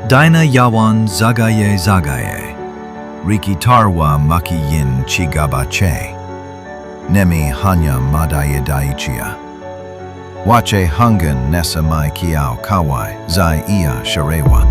Dina yawan zagaye zagaye. Rikitarwa makiyin chigabache. Nemi hanya madaye daichia. Wache hungan nesa mai kiao kawai zai ia sharewa.